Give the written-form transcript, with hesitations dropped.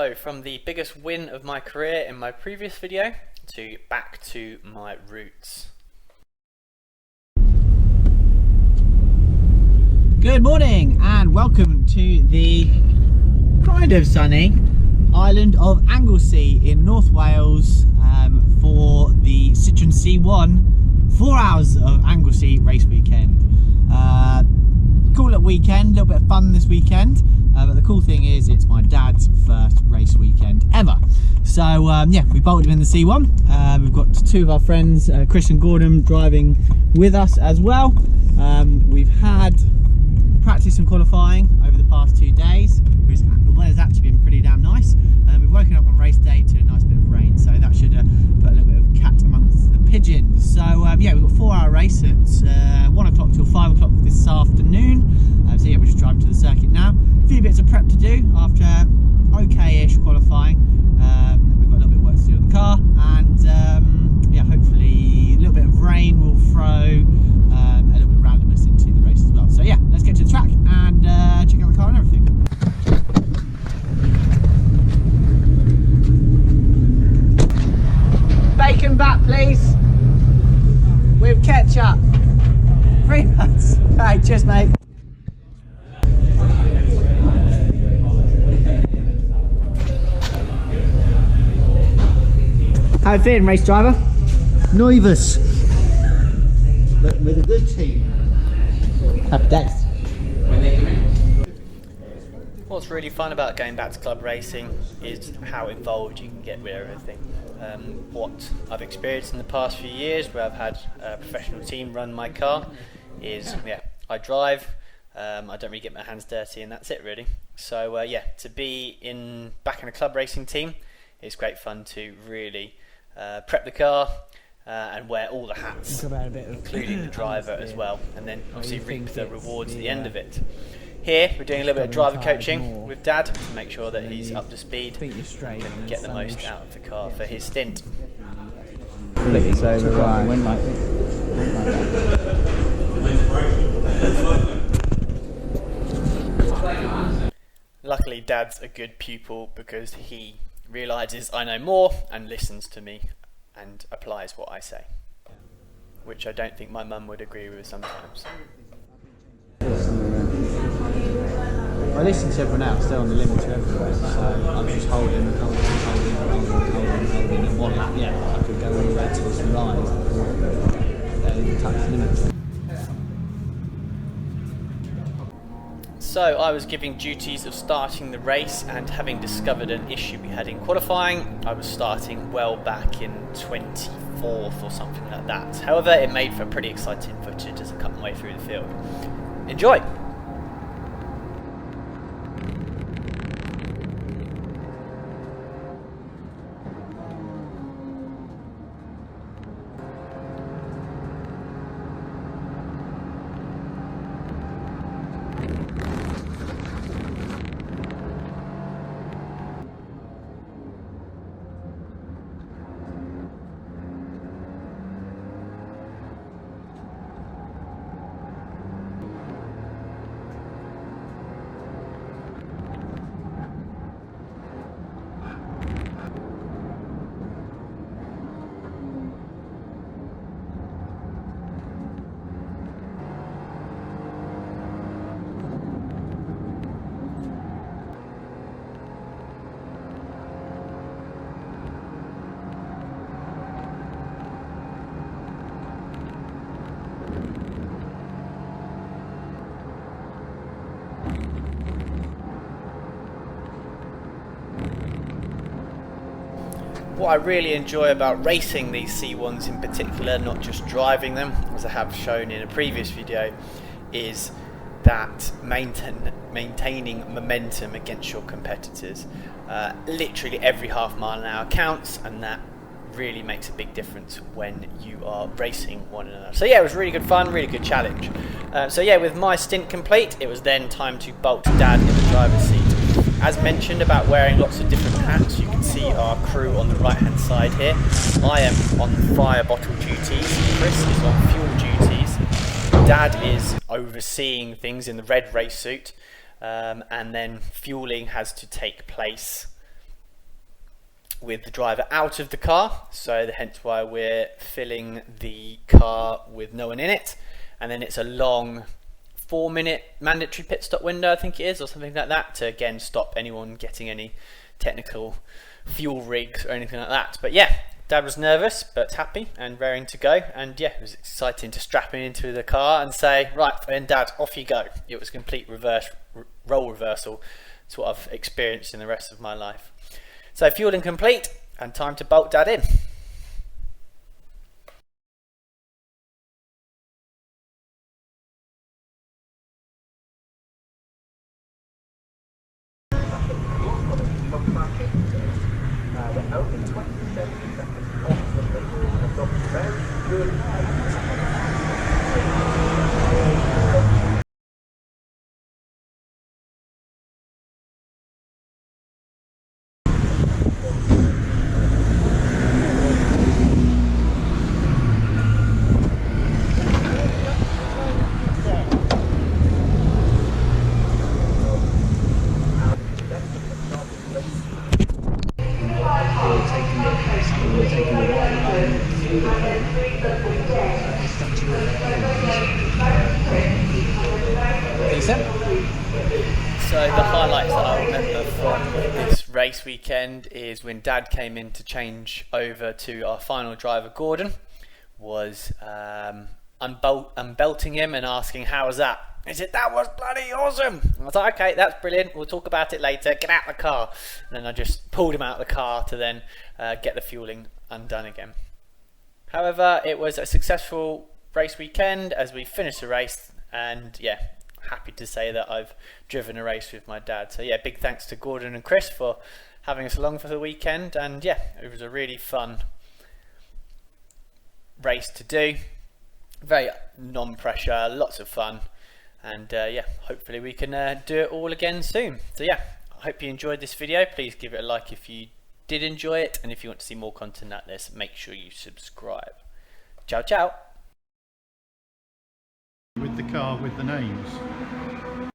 So from the biggest win of my career in my previous video to back to my roots. Good morning and welcome to the kind of sunny island of Anglesey in North Wales for the Citroen C1 4 hours of Anglesey race weekend. Cool little weekend, a little bit of fun this weekend, but the cool thing is it's my dad's first race weekend ever. So yeah, we bolted him in the C1. We've got two of our friends, Chris and Gordon, driving with us as well. We've had practice and qualifying over the past 2 days. The weather's actually been pretty damn nice. We've woken up on race day to a nice bit of rain, so that should put a little bit of cat amongst the pigeons. So yeah, we've got a 4-hour race at 1 o'clock till 5 o'clock this afternoon. So yeah, we're just driving to the circuit now. A few bits of prep to do after okay-ish qualifying. We've got a little bit of work to do on the car, and yeah, hopefully a little bit of rain will throw a little bit of randomness into the race as well. So yeah, let's get to the track and check out the car and everything. Bacon back, please, with ketchup. 3 months. Hey, cheers, mate. How you feeling, race driver? Nervous, but with a good team. Happy days. What's really fun about going back to club racing is how involved you can get with everything. What I've experienced in the past few years where I've had a professional team run my car is, yeah, I drive, I don't really get my hands dirty, and that's it really. So yeah, to be back in a club racing team is great fun to really prep the car and wear all the hats, including the driver as well, and then obviously reap the rewards at the end of it. Here we're doing a little bit of driver coaching with Dad to make sure that he's up to speed and get the most out of the car for his stint. Luckily Dad's a good pupil because he realises I know more and listens to me and applies what I say, which I don't think my mum would agree with sometimes. I listen to everyone else, they're on the limiter everywhere, so I'm just holding and in one lap. Yeah, I could go all the way to this rise before they touch the limiter. So I was giving duties of starting the race, and having discovered an issue we had in qualifying, I was starting well back in 24th or something like that. However, it made for pretty exciting footage as I cut my way through the field. Enjoy! What I really enjoy about racing these C1s in particular, not just driving them, as I have shown in a previous video, is that maintaining momentum against your competitors. Literally every half mile an hour counts, and that really makes a big difference when you are racing one another. So yeah, it was really good fun, really good challenge. So yeah, with my stint complete, it was then time to bolt Dad in the driver's seat. As mentioned about wearing lots of different hats, you can see our crew on the right hand side here. I am on fire bottle duties, Chris is on fuel duties, Dad is overseeing things in the red race suit, and then fueling has to take place with the driver out of the car, so hence why we're filling the car with no one in it. And then it's a long 4-minute mandatory pit stop window, I think it is, or something like that, to again stop anyone getting any technical fuel rigs or anything like that. But yeah, Dad was nervous but happy and raring to go, and yeah, it was exciting to strap him into the car and say, right then Dad, off you go. It was a complete role reversal to what I've experienced in the rest of my life. So fueling complete and time to bolt Dad in. So the highlights that I remember from this race weekend is when Dad came in to change over to our final driver Gordon, was unbelting him and asking, how was that? He said, that was bloody awesome. I was like, okay, that's brilliant, we'll talk about it later, get out of the car. And then I just pulled him out of the car to then get the fueling undone again. However, it was a successful race weekend as we finished the race, and yeah, happy to say that I've driven a race with my dad. So yeah, big thanks to Gordon and Chris for having us along for the weekend, and yeah, it was a really fun race to do. Very non-pressure, lots of fun, and yeah, hopefully we can do it all again soon. So yeah, I hope you enjoyed this video. Please give it a like if you did enjoy it, and if you want to see more content like this, make sure you subscribe. Ciao ciao. With the car with the names.